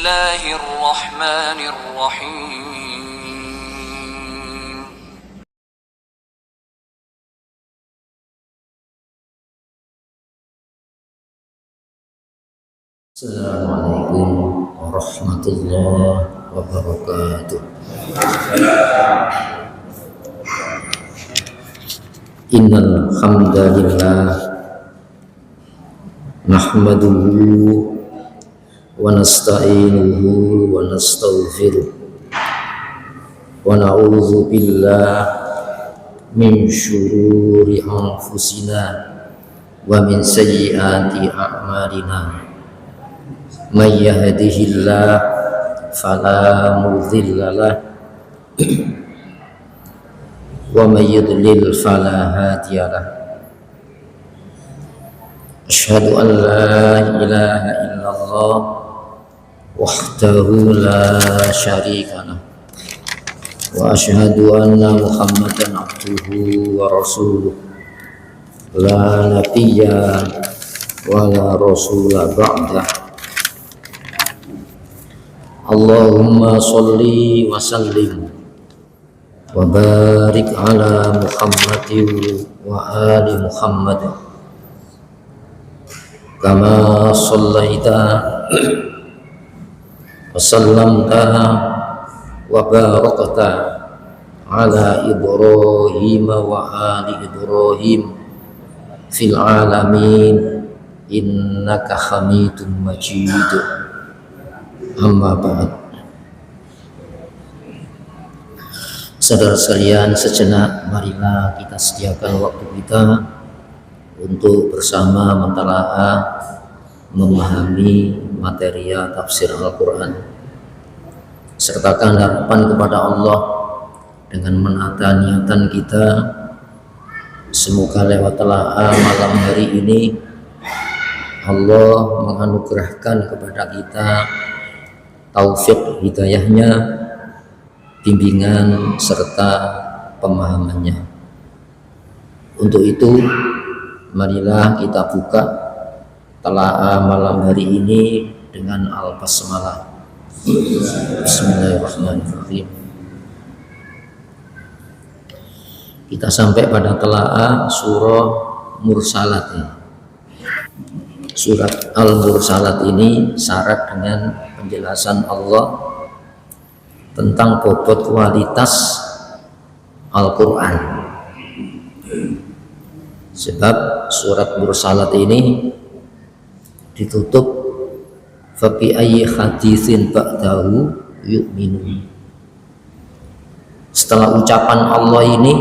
الله الرحمن الرحيم Assalamualaikum warahmatullahi wabarakatuh. Innal hamdalillah nahmaduhu wa nasta'inuhu wa nastaghfiruh wa na'udzu billahi min syururi anfusina wa min sayyiati a'malina. May yahdihillahu fala mudilla lahu wa may yudlil fala hadiya lahu. Asyhadu an la ilaha illallah wahdahu la syarika lahu wa asyhadu anna Muhammadan abduhu wa rasuluh la nabiyya wa la rasula ba'dah. Allahumma sholli wa sallim wa barik ala Muhammadin wa ali Muhammad kama shallaita wa sallamta wa barakta ala Ibrahim wa ali Ibrahim fil alamin innaka Hamidum Majid. Amma ba'd. Saudara sekalian, sejenak marilah kita sediakan waktu kita untuk bersama mentalaah memahami materi tafsir Al-Quran. Sertakan harapan kepada Allah dengan menata niatan kita. Semoga lewat telaah malam hari ini Allah menganugerahkan kepada kita taufik hidayahnya, bimbingan serta pemahamannya. Untuk itu marilah kita buka telaah malam hari ini dengan al-basmalah. Bismillahirrahmanirrahim. Kita sampai pada telaah surah Mursalat. Surat Al-Mursalat ini syarat dengan penjelasan Allah tentang bobot kualitas Al-Quran. Sebab surat Mursalat ini ditutup fabi ayyi haditsin ba'dahu yu'minun. Setelah ucapan Allah ini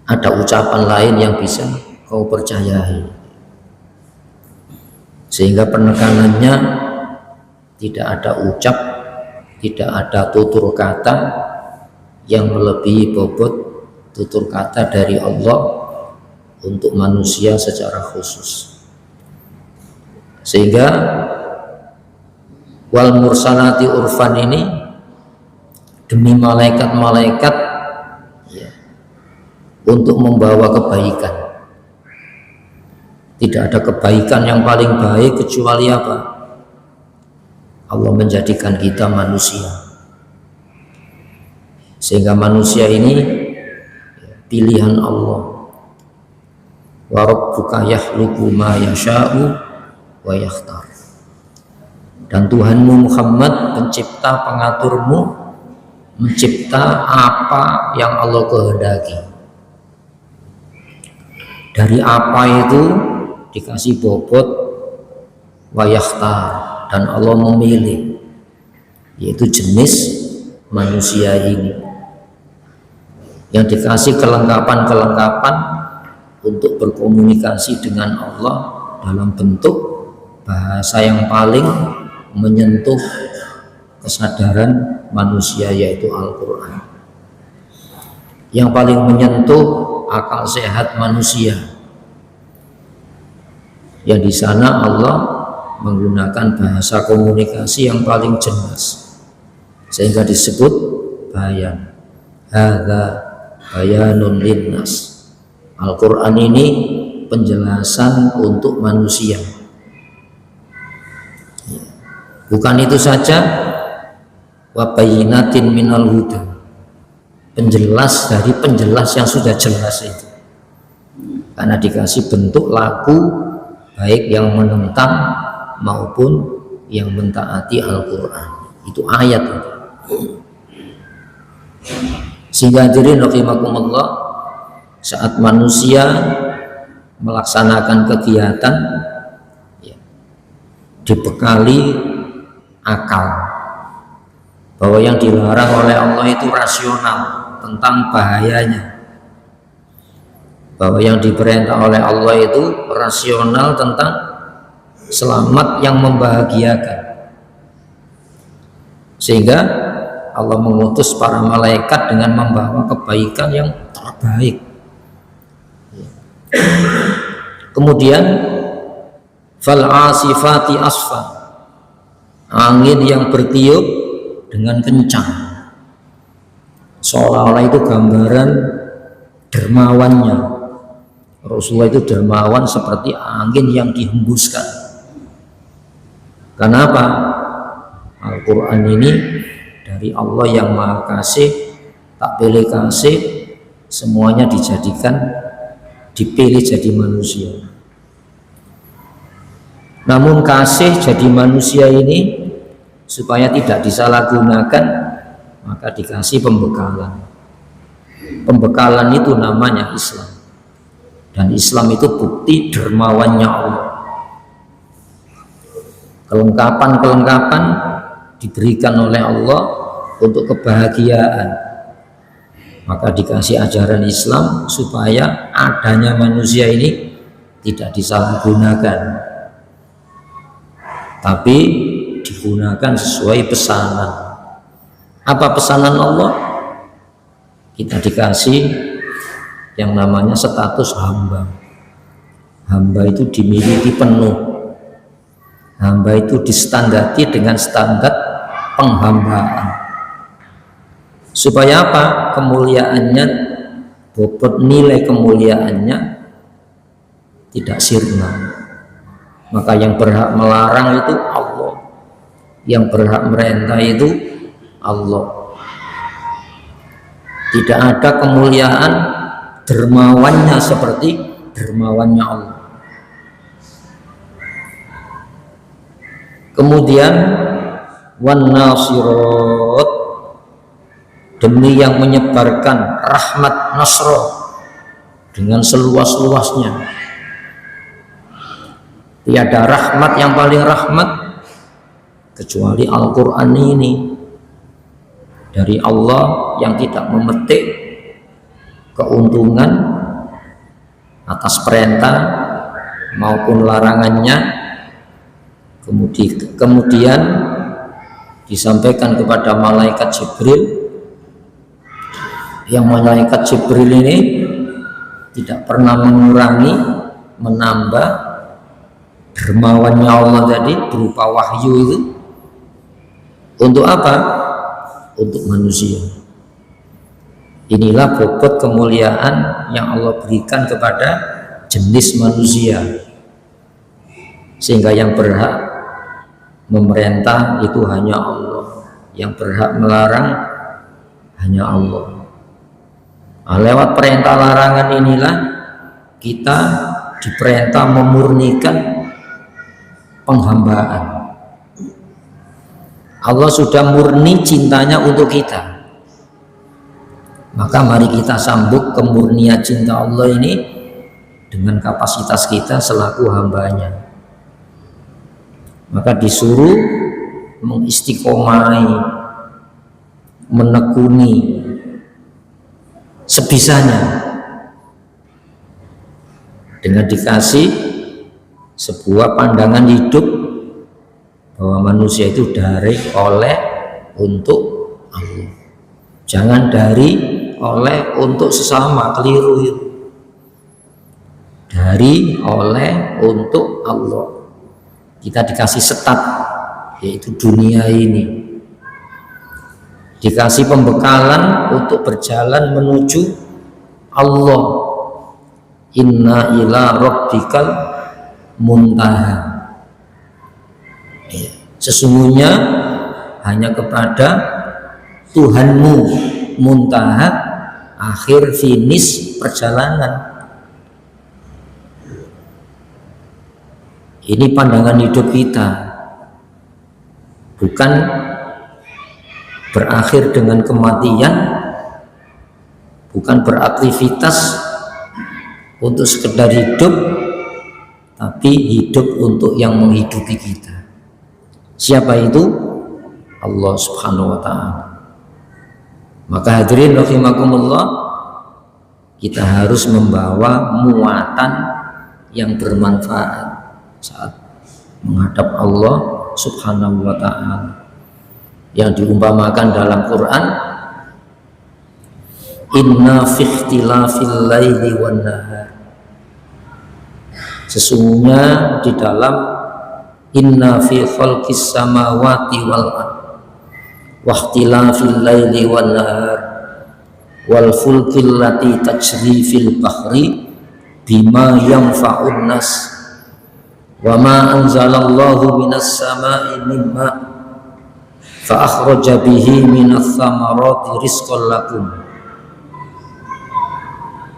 ada ucapan lain yang bisa kau percayai, sehingga penekanannya tidak ada ucap, tidak ada tutur kata yang melebihi bobot tutur kata dari Allah untuk manusia secara khusus. Sehingga wal mursalati urfan ini demi malaikat-malaikat untuk membawa kebaikan. Tidak ada kebaikan yang paling baik kecuali apa? Allah menjadikan kita manusia, sehingga manusia ini pilihan Allah. Wa rabbuka yakhluqu ma yasha'u wa yakhtar. Dan Tuhanmu Muhammad, pencipta pengaturmu, mencipta apa yang Allah kehendaki. Dari apa itu dikasih bobot wa yakhtar, dan Allah memilih, yaitu jenis manusia ini yang dikasih kelengkapan-kelengkapan untuk berkomunikasi dengan Allah dalam bentuk bahasa yang paling menyentuh kesadaran manusia, yaitu Al-Quran, yang paling menyentuh akal sehat manusia, yang di sana Allah menggunakan bahasa komunikasi yang paling jelas, sehingga disebut bayan. Hadza bayanun linnas. Al-Quran ini penjelasan untuk manusia. Bukan itu saja, wa bayyinatin minal huda, penjelas dari penjelas yang sudah jelas itu, karena dikasih bentuk laku baik yang menentang maupun yang mentaati Al-Quran. Itu ayat itu. Sehingga hadirin rahimakumullah, saat manusia melaksanakan kegiatan ya, dibekali akal bahwa yang dilarang oleh Allah itu rasional tentang bahayanya, bahwa yang diperintah oleh Allah itu rasional tentang selamat yang membahagiakan, sehingga Allah mengutus para malaikat dengan membawa kebaikan yang terbaik. Kemudian fal asifati asfa, angin yang bertiup dengan kencang, seolah-olah itu gambaran dermawannya Rasulullah. Itu dermawan seperti angin yang dihembuskan. Kenapa? Al-Quran ini dari Allah yang Maha Kasih, tak pilih kasih, semuanya dipilih jadi manusia. Namun kasih jadi manusia ini supaya tidak disalahgunakan, maka dikasih pembekalan. Pembekalan itu namanya Islam, dan Islam itu bukti dermawannya Allah. Kelengkapan-kelengkapan diberikan oleh Allah untuk kebahagiaan, maka dikasih ajaran Islam supaya adanya manusia ini tidak disalahgunakan, tapi digunakan sesuai pesanan. Apa pesanan Allah? Kita dikasih yang namanya status hamba. Hamba itu dimiliki penuh. Hamba itu distandati dengan standar penghambaan. Supaya apa? Kemuliaannya, bobot nilai kemuliaannya tidak sirna. Maka yang berhak melarang itu Allah, yang berhak merintah itu Allah. Tidak ada kemuliaan dermawannya seperti dermawannya Allah. Kemudian wan nasirat, demi yang menyebarkan rahmat nasro dengan seluas-luasnya. Tiada rahmat yang paling rahmat kecuali Al-Quran ini, dari Allah yang tidak memetik keuntungan atas perintah maupun larangannya. Kemudian disampaikan kepada malaikat Jibril, yang malaikat Jibril ini tidak pernah mengurangi, menambah dermawannya Allah tadi berupa wahyu itu. Untuk apa? Untuk manusia. Inilah bobot kemuliaan yang Allah berikan kepada jenis manusia, sehingga yang berhak memerintah itu hanya Allah, yang berhak melarang hanya Allah. Lewat perintah larangan inilah kita diperintah memurnikan penghambaan. Allah sudah murni cintanya untuk kita, maka mari kita sambut kemurnian cinta Allah ini dengan kapasitas kita selaku hambanya. Maka disuruh mengistiqomai, menekuni sebisanya, dengan dikasih sebuah pandangan hidup bahwa manusia itu dari, oleh, untuk Allah. Jangan dari, oleh, untuk sesama, keliru itu. Dari, oleh, untuk Allah. Kita dikasih setat, yaitu dunia ini, dikasih pembekalan untuk berjalan menuju Allah, Inna ila rabbikal muntaha. Sesungguhnya hanya kepada Tuhanmu muntaha, akhir finish perjalanan. Ini pandangan hidup kita, bukan berakhir dengan kematian, bukan beraktivitas untuk sekedar hidup, tapi hidup untuk yang menghidupi kita. Siapa itu? Allah Subhanahu wa ta'ala. Maka hadirin rahimakumullah, kita harus membawa muatan yang bermanfaat saat menghadap Allah Subhanahu wa ta'ala, yang diumpamakan dalam Quran, inna fi ikhtilafil laili wan nahar. Sesungguhnya di dalam inna fi khalqis samawati wal ard wa ikhtilafil laili wan nahar wal fulkil lati tajri fil bahri bima yanfa'un nas wa ma anzalallahu minas sama'i min ma' fa akhraja bihi minas thamarati rizqan lakum.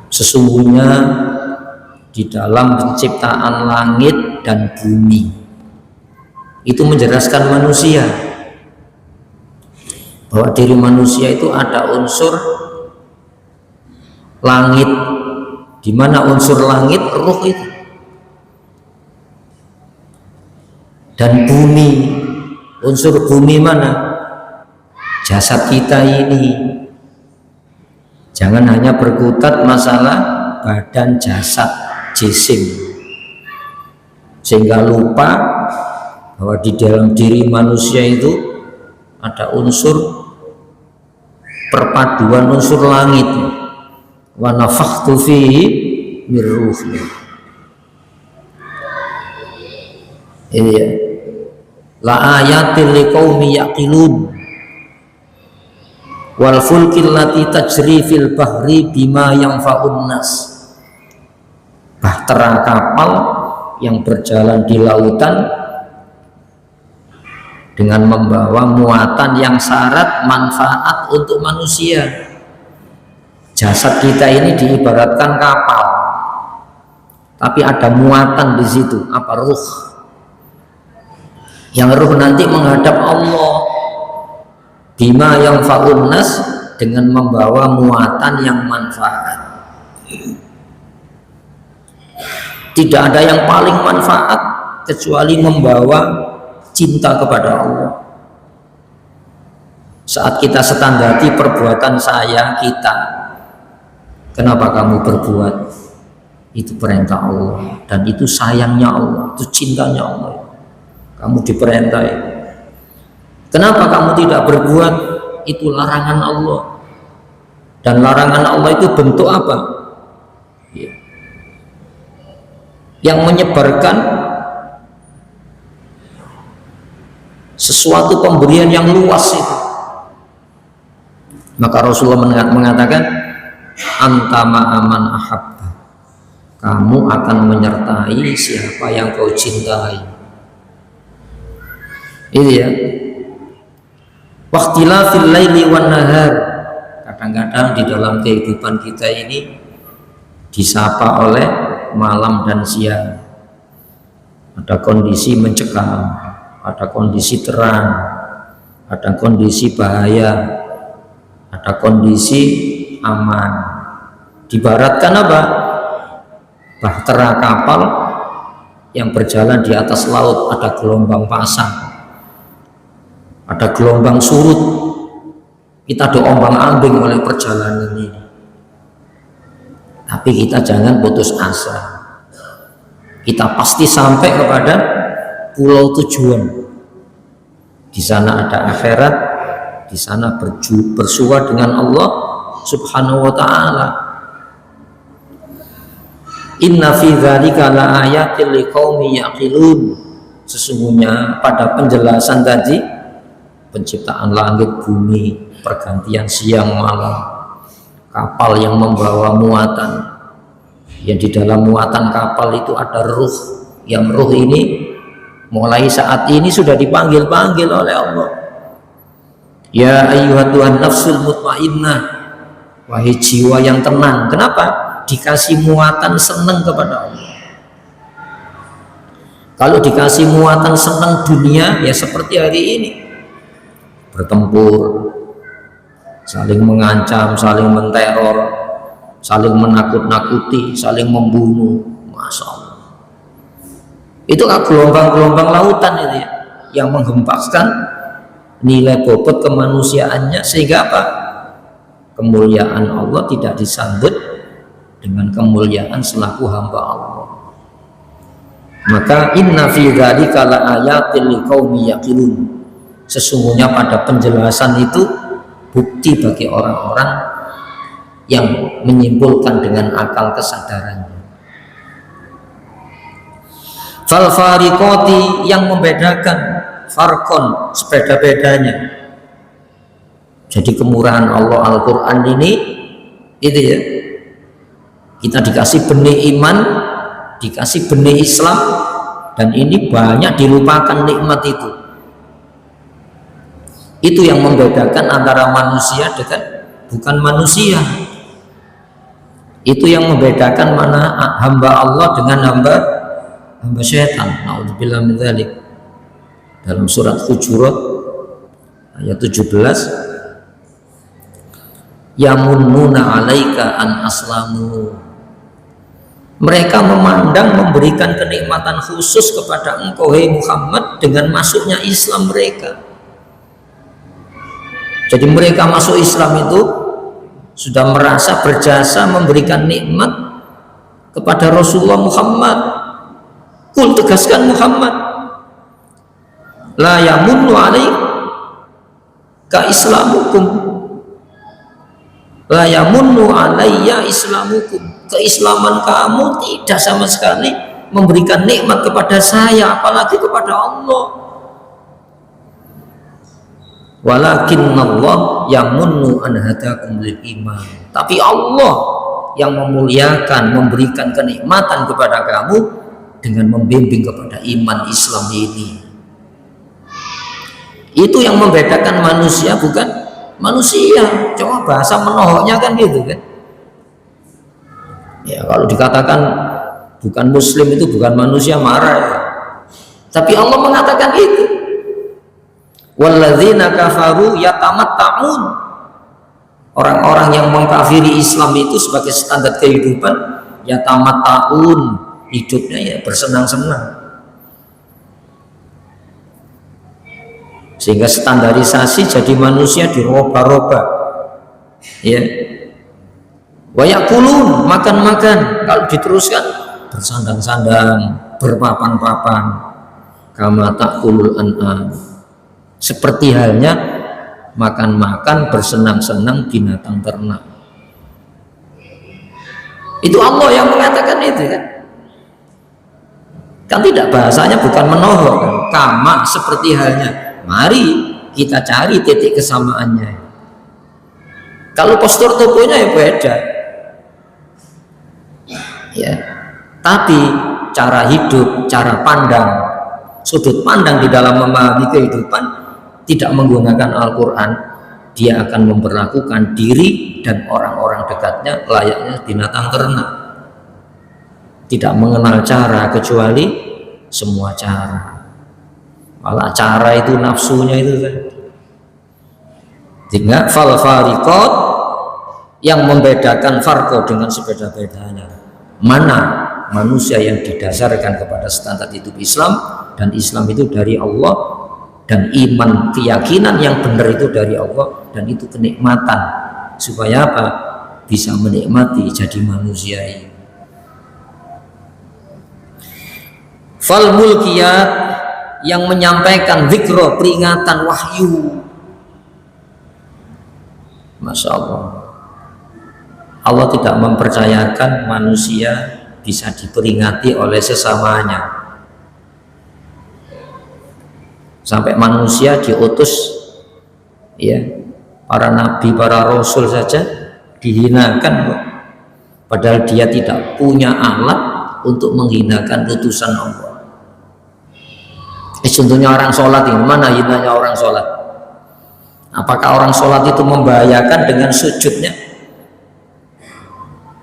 Sesungguhnya di dalam penciptaan langit dan bumi itu menjelaskan manusia bahwa diri manusia itu ada unsur langit, di mana unsur langit ruh itu, dan bumi, unsur bumi mana? Jasad kita ini. Jangan hanya berkutat masalah badan, jasad, jisim, sehingga lupa bahwa di dalam diri manusia itu ada unsur perpaduan unsur langit. Wa nafakhtu fihi min ruhi. Ini ya. La ayatil liqaumi yaqilun wal fulkil lati tajri fil bahri bima yanfa'un nas. Bahtera kapal yang berjalan di lautan dengan membawa muatan yang syarat manfaat untuk manusia. Jasad kita ini diibaratkan kapal, tapi ada muatan di situ, apa? Ruh. Yang ruh nanti menghadap Allah bima yang fa'unnas, dengan membawa muatan yang manfaat. Tidak ada yang paling manfaat kecuali membawa cinta kepada Allah. Saat kita standarti perbuatan saya, kita, kenapa kamu berbuat? Itu perintah Allah, dan itu sayangnya Allah, itu cintanya Allah. Kamu diperintah. Kenapa kamu tidak berbuat? Itu larangan Allah. Dan larangan Allah itu bentuk apa? Ya. Yang menyebarkan sesuatu pemberian yang luas itu. Maka Rasulullah mengatakan, anta ma'aman ahabba, kamu akan menyertai siapa yang kau cintai. Itu ya. Waqtilafil laili wan nahar. Kadang-kadang di dalam kehidupan kita ini disapa oleh malam dan siang. Ada kondisi mencekam, ada kondisi terang, ada kondisi bahaya, ada kondisi aman. Dibaratkan apa? Bahtera kapal yang berjalan di atas laut, ada gelombang pasang, ada gelombang surut, kita diombang-ambing oleh perjalanan ini. Tapi kita jangan putus asa, kita pasti sampai kepada pulau tujuan. Di sana ada akhirat, di sana bersua dengan Allah Subhanahu wa ta'ala. Inna fi dzalika la ayatil liqaumi yaqilun. Sesungguhnya pada penjelasan tadi, penciptaan langit bumi, pergantian siang malam, kapal yang membawa muatan, yang di dalam muatan kapal itu ada ruh, yang ruh ini mulai saat ini sudah dipanggil-panggil oleh Allah. Ya ayyuhat Tuhan nafsul mutmainnah, wahai jiwa yang tenang. Kenapa? Dikasih muatan senang kepada Allah. Kalau dikasih muatan senang dunia, ya seperti hari ini, bertempur, saling mengancam, saling menteror, saling menakut-nakuti, saling membunuh. Masya Allah, itu gelombang-gelombang lautan itu ya, yang menghempaskan nilai bobot kemanusiaannya, sehingga apa? Kemuliaan Allah tidak disambut dengan kemuliaan selaku hamba Allah. Maka inna fi dzalika laayatil liqaumi yaqilun, sesungguhnya pada penjelasan itu bukti bagi orang-orang yang menyimpulkan dengan akal kesadarannya. Fal fariqati, yang membedakan, farqon, sebeda-bedanya. Jadi kemurahan Allah Al-Quran ini itu ya, kita dikasih benih iman, dikasih benih Islam, dan ini banyak dilupakan nikmat itu. Itu yang membedakan antara manusia dengan bukan manusia. Itu yang membedakan mana hamba Allah dengan hamba syaitan. Na'udzubillah min dzalik. Dalam surat Hujurat ayat 17, yamunnuna 'alaika an aslamu, mereka memandang memberikan kenikmatan khusus kepada engkau hai Muhammad dengan masuknya Islam mereka. Jadi mereka masuk Islam itu sudah merasa berjasa memberikan nikmat kepada Rasulullah Muhammad. Kul, tegaskan Muhammad, la yamunnu alaika islamukum, la yamunnu alayya islamukum, keislaman kamu tidak sama sekali memberikan nikmat kepada saya, apalagi kepada Allah. Walakinnallah yamunnu an hadakum lil iman, tapi Allah yang memuliakan, memberikan kenikmatan kepada kamu dengan membimbing kepada iman Islam ini. Itu yang membedakan manusia bukan manusia. Cuma bahasa menohoknya kan gitu kan. Ya, kalau dikatakan bukan muslim itu bukan manusia, marah ya. Tapi Allah mengatakan itu. Walladzina kafaru yatamatta'un, orang-orang yang mengkafiri Islam itu sebagai standar kehidupan, yatamatta'un, hidupnya ya bersenang-senang. Sehingga standarisasi jadi manusia diroba-roba ya. Wa yakulun, makan-makan, kalau diteruskan bersandang-sandang, berpapan-papan, kama takulul an'am, seperti halnya makan-makan, bersenang-senang binatang ternak. Itu Allah yang mengatakan itu kan. Kan tidak, bahasanya bukan menohok kan? Kama, seperti halnya. Mari kita cari titik kesamaannya. Kalau postur tubuhnya ya beda ya, tapi cara hidup, cara pandang, sudut pandang di dalam memahami kehidupan tidak menggunakan Al-Quran, dia akan memperlakukan diri dan orang-orang dekatnya layaknya binatang ternak, tidak mengenal cara kecuali semua cara. Malah cara itu nafsunya itu kan. Sehingga fal fariqat, yang membedakan farqo dengan sebeda-bedanya, mana manusia yang didasarkan kepada standar hidup Islam, dan Islam itu dari Allah, dan iman, keyakinan yang benar itu dari Allah, dan itu kenikmatan, supaya apa? Bisa menikmati jadi manusia ini. Fal mulkiyat, yang menyampaikan zikro, peringatan, wahyu. Masya Allah, Allah tidak mempercayakan manusia bisa diperingati oleh sesamanya. Sampai manusia diutus ya, para nabi, para rasul saja dihinakan. padahal dia tidak punya alat untuk menghinakan putusan Allah. Contohnya orang sholat ini, mana hinanya orang sholat? Apakah orang sholat itu membahayakan dengan sujudnya?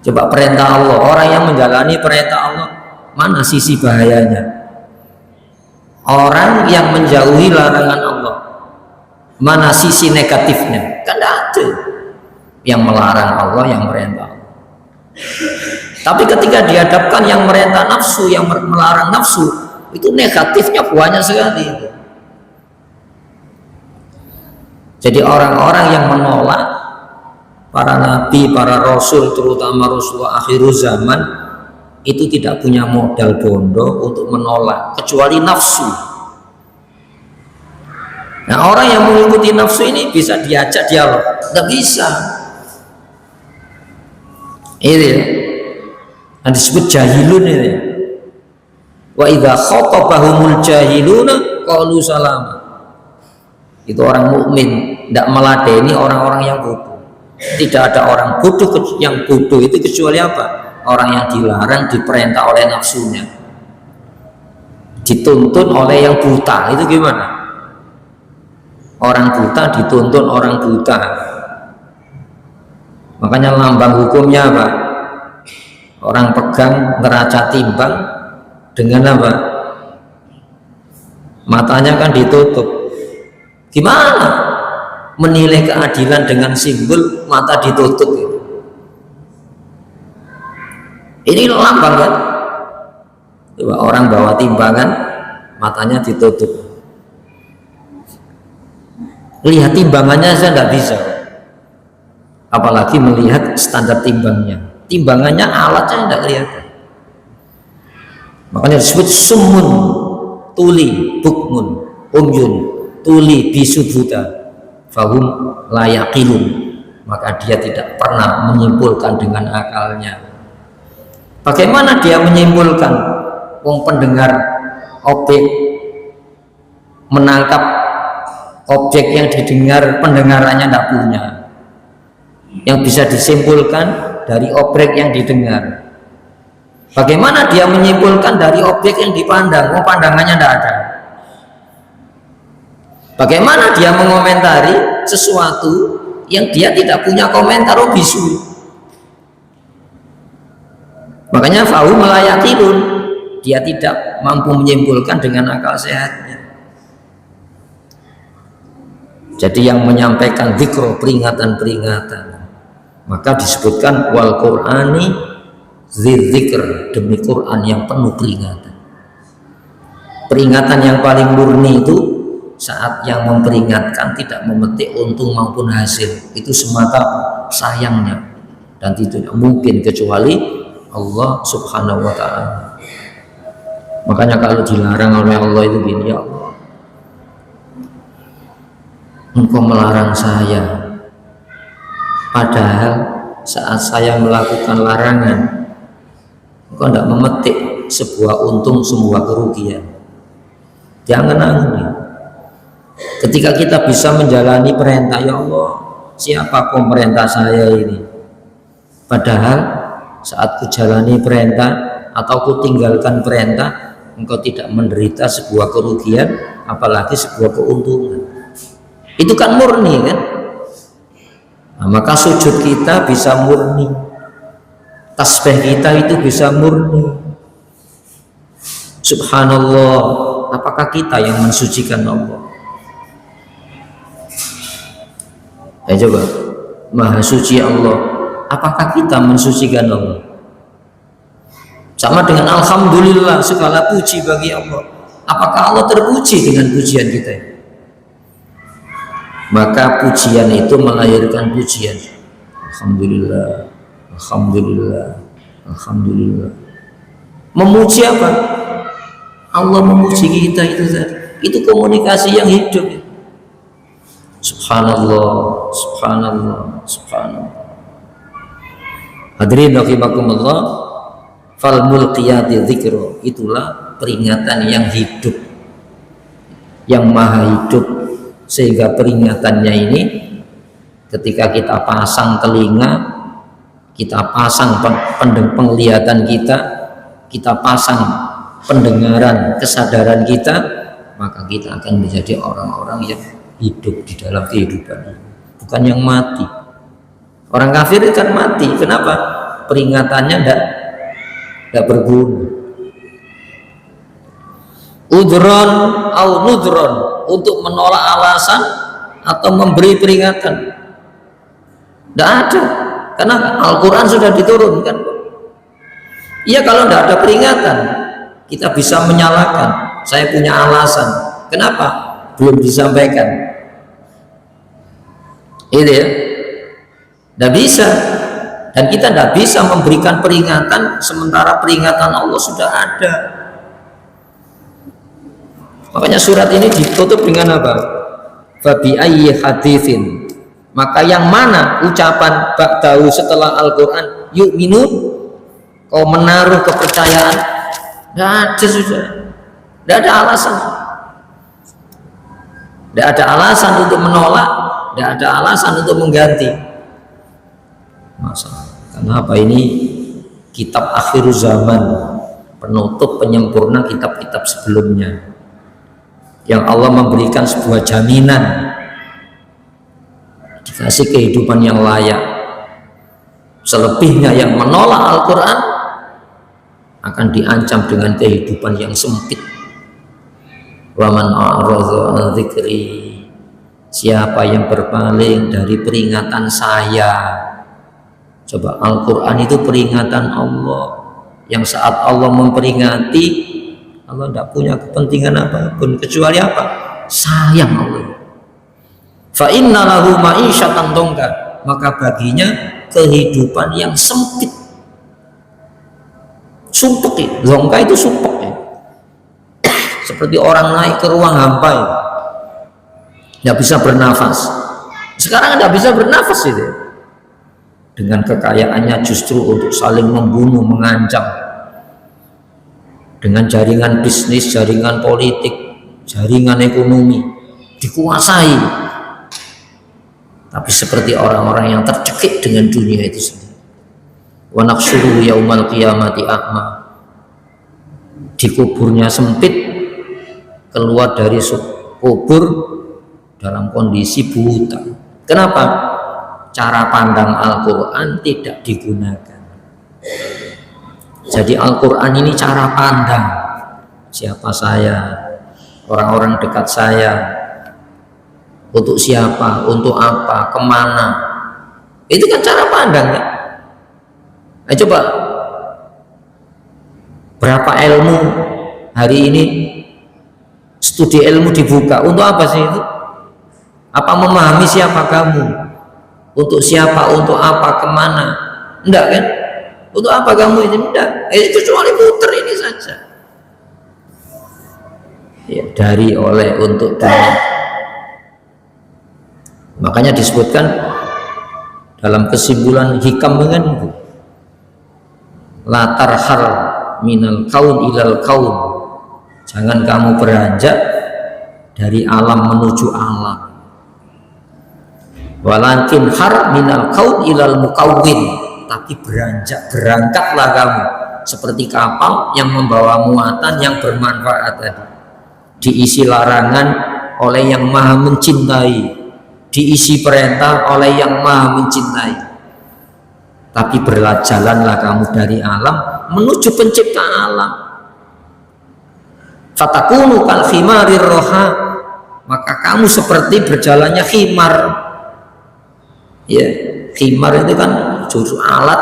Coba perintah Allah, orang yang menjalani perintah Allah, mana sisi bahayanya? Orang yang menjauhi larangan Allah, mana sisi negatifnya? Kan tidak ada yang melarang Allah, yang merintah Allah. Tapi ketika dihadapkan yang merintah nafsu, yang melarang nafsu, itu negatifnya banyak sekali. Jadi orang-orang yang menolak para nabi, para rasul, terutama Rasulullah akhir zaman, itu tidak punya modal bondo untuk menolak kecuali nafsu. Nah, orang yang mengikuti nafsu ini bisa diajak dialog? Nggak bisa. Ini ya, yang disebut jahilun ini. Wa idza khatabahumul jahiluna qalu salama. Itu orang mukmin, tidak meladeni orang-orang yang bodoh. Tidak ada orang bodoh yang bodoh itu kecuali apa? Orang yang dilarang, diperintah oleh nafsunya, dituntun oleh yang buta. Itu gimana? Orang buta dituntun orang buta. Makanya lambang hukumnya apa? Orang pegang neraca timbang dengan apa? Matanya kan ditutup. Gimana menilai keadilan dengan simbol mata ditutup gitu? Ini lambang kan? Coba orang bawa timbangan, matanya ditutup. Lihat timbangannya saya tidak bisa, apalagi melihat standar timbangnya. Timbangannya alatnya tidak kelihatan. Makanya disebut sumun, tuli, bukmun, umyun, tuli bisu buta, fahum layakilun. Maka dia tidak pernah menyimpulkan dengan akalnya. Bagaimana dia menyimpulkan? Wong pendengar objek menangkap objek yang didengar, pendengarannya tidak punya. Yang bisa disimpulkan dari objek yang didengar. Bagaimana dia menyimpulkan dari objek yang dipandang? Oh, pandangannya tidak ada. Bagaimana dia mengomentari sesuatu yang dia tidak punya komentar? Oh, bisu. Makanya fa'u melayakilun, dia tidak mampu menyimpulkan dengan akal sehatnya. Jadi yang menyampaikan dzikr, peringatan-peringatan, maka disebutkan wal Qur'ani dzikr, demi Quran yang penuh peringatan. Peringatan yang paling murni itu saat yang memperingatkan tidak memetik untung maupun hasil, itu semata sayangnya, dan tidak mungkin kecuali Allah subhanahu wa ta'ala. Makanya kalau dilarang oleh Allah itu gini, ya Allah, Engkau melarang saya, padahal saat saya melakukan larangan Engkau tidak memetik sebuah untung, sebuah kerugian. Jangan angin. Ketika kita bisa menjalani perintah, ya Allah, siapa pemerintah saya ini? Padahal saat ku jalani perintah atau ku tinggalkan perintah, engkau tidak menderita sebuah kerugian, apalagi sebuah keuntungan. Itu kan murni kan? Nah, maka sujud kita bisa murni, tasbih kita itu bisa murni. Subhanallah, apakah kita yang mensucikan Allah? Coba, Maha Suci Allah, apakah kita mensucikan Allah? Sama dengan alhamdulillah, segala puji bagi Allah. Apakah Allah terpuji dengan pujian kita? Maka pujian itu melahirkan pujian. Alhamdulillah, alhamdulillah, alhamdulillah. Memuji apa? Allah memuji kita itu tadi. Itu komunikasi yang hidup. Subhanallah, subhanallah, subhanallah. Hadirin rahimakumullah, fal mulqiyati dzikra, itulah peringatan yang hidup, yang maha hidup, sehingga peringatannya ini ketika kita pasang telinga, kita pasang penglihatan kita pasang pendengaran, kesadaran kita, maka kita akan menjadi orang-orang yang hidup di dalam kehidupan ini, bukan yang mati. Orang kafir itu kan mati. Kenapa? Peringatannya tidak berguna. Udron au nudron, untuk menolak alasan atau memberi peringatan, tidak ada, karena Al-Quran sudah diturunkan. Iya, kalau tidak ada peringatan kita bisa menyalahkan, saya punya alasan kenapa belum disampaikan, itu ya, tidak bisa. Dan kita tidak bisa memberikan peringatan sementara peringatan Allah sudah ada. Makanya surat ini ditutup dengan apa? Fabi ayyi haditsin, maka yang mana ucapan ba'dahu setelah Al-Quran, yu'minun, kau menaruh kepercayaan? Tidak ada, sudah tidak ada alasan, tidak ada alasan untuk menolak, tidak ada alasan untuk mengganti. Masalah kenapa ini kitab akhir zaman, penutup penyempurna kitab-kitab sebelumnya, yang Allah memberikan sebuah jaminan dikasih kehidupan yang layak. Selebihnya yang menolak Al-Quran akan diancam dengan kehidupan yang sempit. Wa man a'radha an dzikri, siapa yang berpaling dari peringatan saya. Coba, Al-Quran itu peringatan Allah, yang saat Allah memperingati, Allah tidak punya kepentingan apapun kecuali apa? Sayang Allah. Fa inna lahu ma'isyatan dongka, maka baginya kehidupan yang sempit. Sumpek ya, dongka itu sumpek ya. Seperti orang naik ke ruang hampa ya, tidak bisa bernafas. Sekarang tidak bisa bernafas itu ya. Dengan kekayaannya justru untuk saling membunuh, mengancam. Dengan jaringan bisnis, jaringan politik, jaringan ekonomi dikuasai. Tapi seperti orang-orang yang tercekik dengan dunia itu sendiri. Wa naqsyuruhu yaumal qiyamati a'ma, dikuburnya sempit, keluar dari kubur dalam kondisi buta. Kenapa? Cara pandang Al-Quran tidak digunakan. Jadi Al-Quran ini cara pandang siapa saya, orang-orang dekat saya, untuk siapa, untuk apa, kemana. Itu kan cara pandang ya. Nah, coba, berapa ilmu hari ini studi ilmu dibuka, untuk apa sih itu? Apa memahami siapa kamu? Untuk siapa, untuk apa, kemana? Enggak kan? Untuk apa kamu ini? Enggak. Itu cuma puter ini saja. Ya, dari, oleh, untuk, dunia. Makanya disebutkan dalam kesimpulan hikam dengan itu, la tarhar minal kaun ilal kaun, jangan kamu beranjak dari alam menuju alam. Walakin har minal kaun ilal mukawwin, tapi berangkatlah kamu seperti kapal yang membawa muatan yang bermanfaat tadi, diisi larangan oleh yang maha mencintai, diisi perintah oleh yang maha mencintai. Tapi berjalanlah kamu dari alam menuju pencipta alam. Fatakunu kal khimarir roha, maka kamu seperti berjalannya khimar. Ya, khimar itu kan juru alat,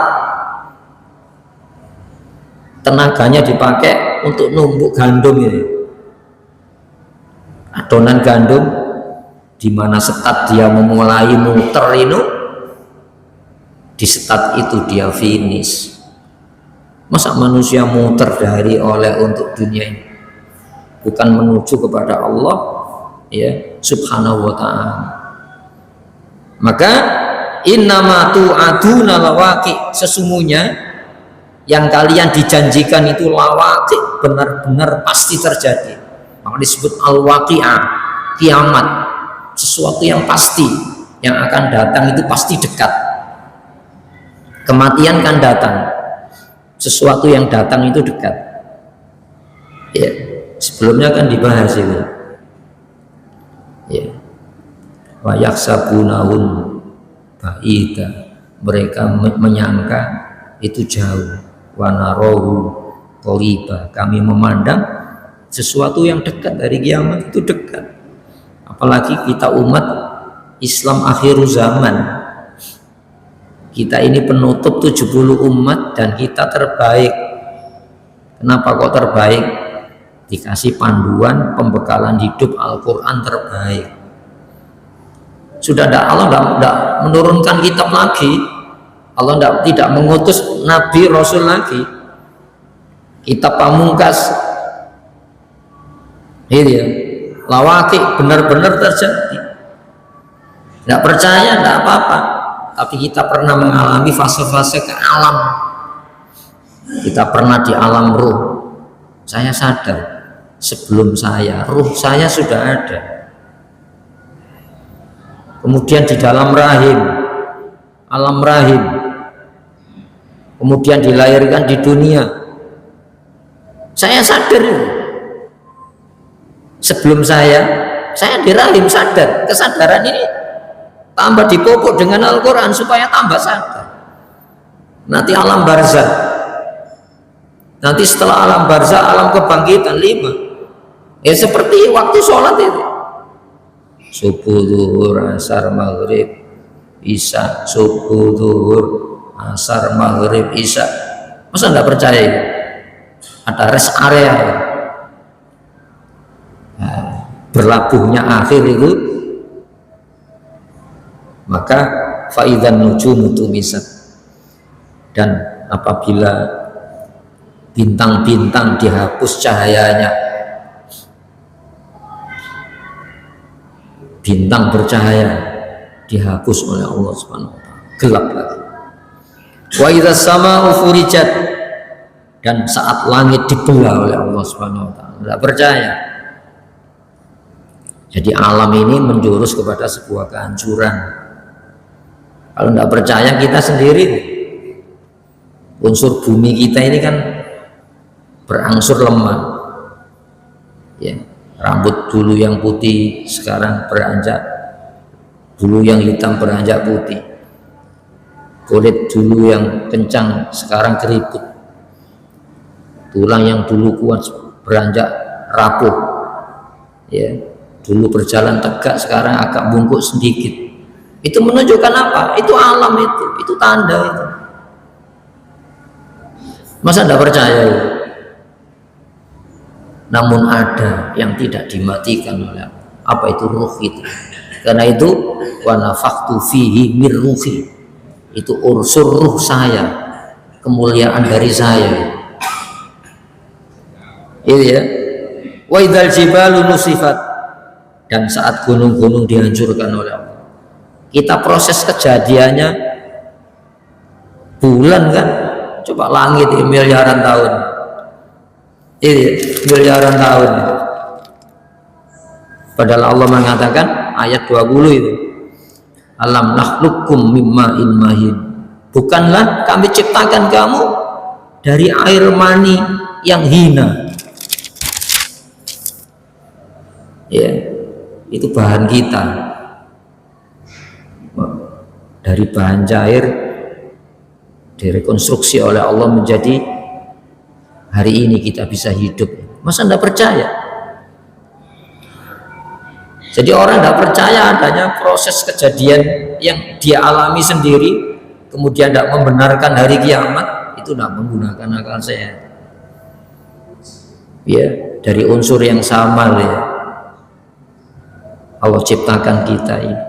tenaganya dipakai untuk numbuk gandum ini, adonan gandum, di mana setat dia memulai muter itu, di setat itu dia finish. Masa manusia muter dari oleh untuk dunia ini, bukan menuju kepada Allah ya subhanahu wa ta'ala. Maka innama tu'aduna lawaqi, sesungguhnya yang kalian dijanjikan itu lawaqi, benar-benar pasti terjadi. Maka disebut al-waqi'ah, kiamat, sesuatu yang pasti, yang akan datang itu pasti dekat. Kematian kan datang, sesuatu yang datang itu dekat. Ya, sebelumnya kan dibahas itu. Ya, wa yaksabunahum ba'ida, mereka menyangka itu jauh. Wa narahu qariba, kami memandang sesuatu yang dekat dari kiamat itu dekat. Apalagi kita umat Islam akhir zaman. Kita ini penutup 70 umat dan kita terbaik. Kenapa kok terbaik? Dikasih panduan pembekalan hidup Al-Quran terbaik. Sudah Allah tidak menurunkan kitab lagi. Allah tidak mengutus Nabi Rasul lagi. Kitab pamungkas. Ini ya. Lawaki benar-benar terjadi. Tidak percaya, tidak apa-apa. Tapi kita pernah mengalami fase-fase ke alam. Kita pernah di alam ruh. Saya sadar sebelum saya, ruh saya sudah ada. Kemudian di dalam rahim, alam rahim. Kemudian dilahirkan di dunia. Saya sadar. Sebelum saya di rahim sadar. Kesadaran ini tambah dipupuk dengan Al-Quran supaya tambah sadar. Nanti alam barzah, nanti setelah alam barzah alam kebangkitan 5. Ya seperti waktu sholat itu, subuh, zuhur, asar, maghrib, isya, subuh, zuhur, asar, maghrib, isya. Masa enggak percaya itu? Ada rest area. Nah, berlabuhnya akhir itu, maka faidzan nujumu tumisat, dan apabila bintang-bintang dihapus cahayanya, bintang bercahaya dihapus oleh Allah Subhanahu wa taala, gelap lagi. Wa idzas samaa'u furijat, dan saat langit dibelah oleh Allah Subhanahu wa taala. Tidak percaya. Jadi alam ini menjurus kepada sebuah kehancuran. Kalau tidak percaya kita sendiri, unsur bumi kita ini kan berangsur lemah. Ya, rambut dulu yang putih sekarang beranjak, dulu yang hitam beranjak putih. Kulit dulu yang kencang sekarang keriput. Tulang yang dulu kuat beranjak rapuh. Ya, dulu berjalan tegak sekarang agak bungkuk sedikit. Itu menunjukkan apa? Itu alam itu tanda itu. Masa tidak percaya itu? Namun ada yang tidak dimatikan oleh Allah. Apa itu? Ruh itu. Karena itu wa nafakhtu fihi mir ruhi. Itu unsur ruh saya, kemuliaan dari saya. Itu ya. Wa idzal jibalu nusifat, dan saat gunung-gunung dihancurkan oleh Allah. Kita proses kejadiannya bulan kan, coba langit ini miliaran tahun, ini miliaran tahun. Padahal Allah mengatakan ayat 20 itu, alam nakhluqukum mimma'in mahin, bukanlah kami ciptakan kamu dari air mani yang hina. Ya, itu bahan kita. Dari bahan cair direkonstruksi oleh Allah menjadi hari ini kita bisa hidup. Masa tidak percaya? Jadi orang tidak percaya adanya proses kejadian yang dia alami sendiri, kemudian tidak membenarkan hari kiamat, itu tidak menggunakan akal sehat. Ya, dari unsur yang sama ya, Allah ciptakan kita ini.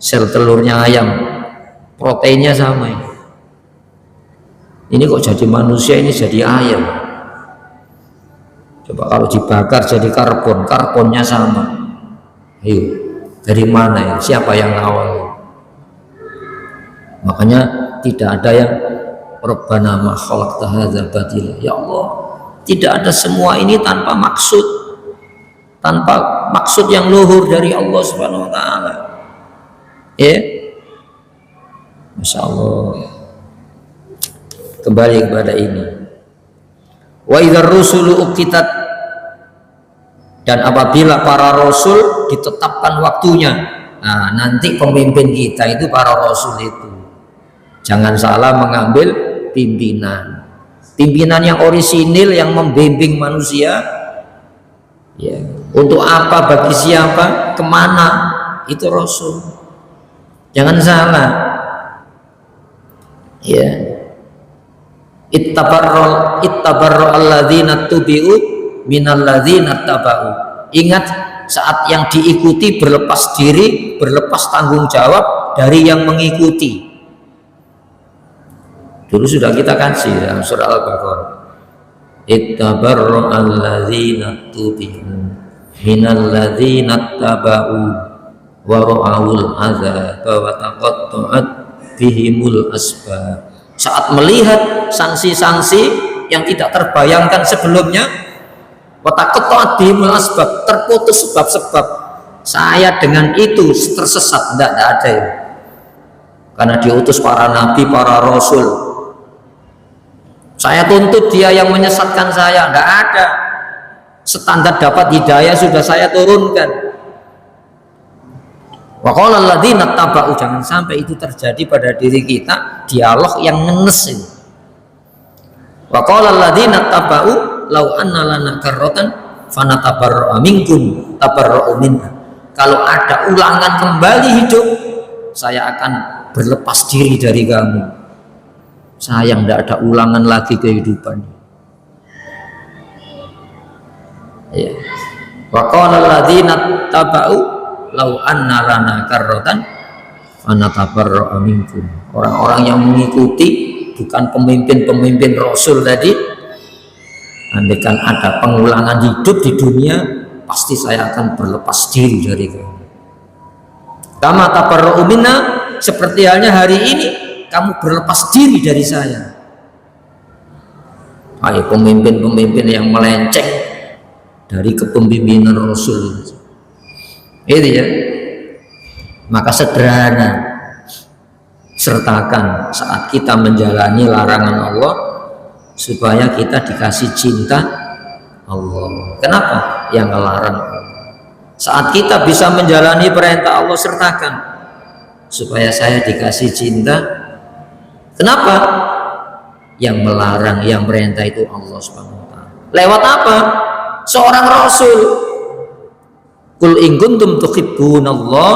Sel telurnya ayam, proteinnya sama ini. Ini kok jadi manusia, ini jadi ayam. Coba kalau dibakar jadi karbon, karbonnya sama. Ayo, dari mana ya? Siapa yang awal? Makanya tidak ada yang Rabbana ma khalaqta hadza batila. Ya Allah, tidak ada semua ini tanpa maksud, tanpa maksud yang luhur dari Allah Subhanahu wa taala. Ya, Masya Allah. kembali kepada ini. Wa idzar rusulu uqitat, dan apabila para rasul ditetapkan waktunya, nah nanti pemimpin kita itu para rasul itu. Jangan salah mengambil pimpinan yang orisinil yang membimbing manusia. Ya, untuk apa, bagi siapa, kemana, itu rasul. Jangan salah. Ya. Ittabarra alladzina tubi'u minal ladzina taba'u. Ingat, saat yang diikuti berlepas diri, berlepas tanggung jawab dari yang mengikuti. Dulu sudah kita kasih dalam surah Al-Baqarah. Ittabarra alladzina tubi'u minal ladzina taba'u wa ra'awul azaba wa taqatta'at bihimul asbab. Saat melihat sanksi-sanksi yang tidak terbayangkan sebelumnya, wa taqatta'at bihimul asbab, terputus sebab-sebab. Saya dengan itu tersesat, tidak ada ya. Karena diutus para nabi, para rasul. Saya tuntut dia yang menyesatkan saya, tidak ada. Standar dapat hidayah sudah saya turunkan. Wa qala alladzina taba'u, jangan sampai itu terjadi pada diri kita, dialog yang ngenes ini. Wa qala alladzina taba'u law anna lana karratan fanatabarra'a minkum tabarra'u minna. Kalau ada ulangan kembali hidup, saya akan berlepas diri dari kamu. Sayang tidak ada ulangan lagi kehidupan. Ya. Wa qala alladzina taba'u law anna lana karratan fanatabarra'a minkum. Orang-orang yang mengikuti, bukan pemimpin-pemimpin rasul tadi, andaikan ada pengulangan hidup di dunia, pasti saya akan berlepas diri dari kamu. Kama tabarra'u minna, seperti halnya hari ini kamu berlepas diri dari saya. Ayo pemimpin-pemimpin yang melenceng dari kepemimpinan Rasul. Itu ya. Maka sederhana, sertakan saat kita menjalani larangan Allah supaya kita dikasih cinta Allah. Kenapa? Yang ngelarang Allah. Saat kita bisa menjalani perintah Allah, sertakan supaya saya dikasih cinta. Kenapa? Yang melarang, yang perintah itu Allah Subhanahu wa ta'ala. Lewat apa? Seorang rasul. Qul in kuntum tuhibbunallah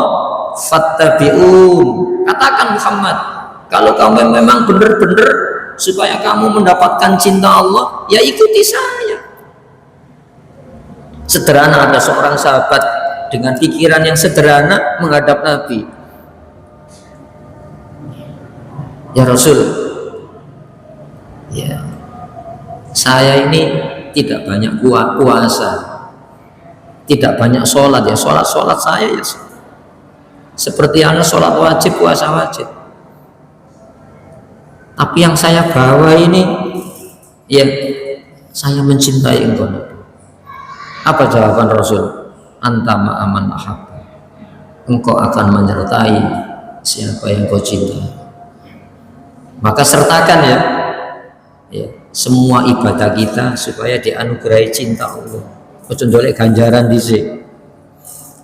fattabi'un. Katakan Muhammad, kalau kamu memang benar-benar supaya kamu mendapatkan cinta Allah, ya ikuti saya. Sederhana, ada seorang sahabat dengan pikiran yang sederhana menghadap Nabi. Ya Rasul, ya saya ini tidak banyak puasa, tidak banyak sholat, ya sholat saya ya seperti anak sholat wajib, puasa wajib. Tapi yang saya bawa ini, ya saya mencintai engkau. Apa jawaban Rasul? Anta ma'aman ahabba, engkau akan menyertai siapa yang kau cintai. Maka sertakan ya semua ibadah kita supaya dianugerahi cinta Allah. Ojo ndolek ganjaran dhisik,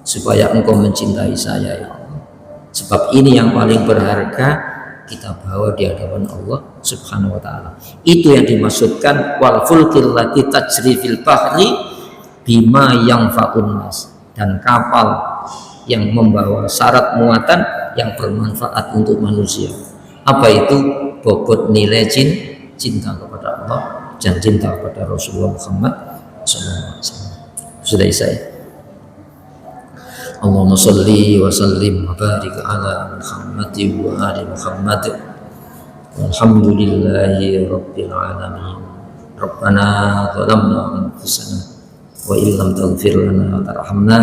supaya engkau mencintai saya ya Allah. Sebab ini yang paling berharga kita bawa di hadapan Allah Subhanahu wa ta'ala. Itu yang dimaksudkan wal fulkil lati tajri fil bahri bima yanfa'un nas, dan kapal yang membawa syarat muatan yang bermanfaat untuk manusia. Apa itu? Bobot nilai cinta kepada Allah dan cinta kepada Rasulullah Muhammad SAW. Sudah saya. Allahumma salli wa sallim wa barik ala Muhammad wa ali Muhammad. Walhamdulillahi rabbil alamin. Rabbana zalamna anfusana wa illam taghfir lana wa tarhamna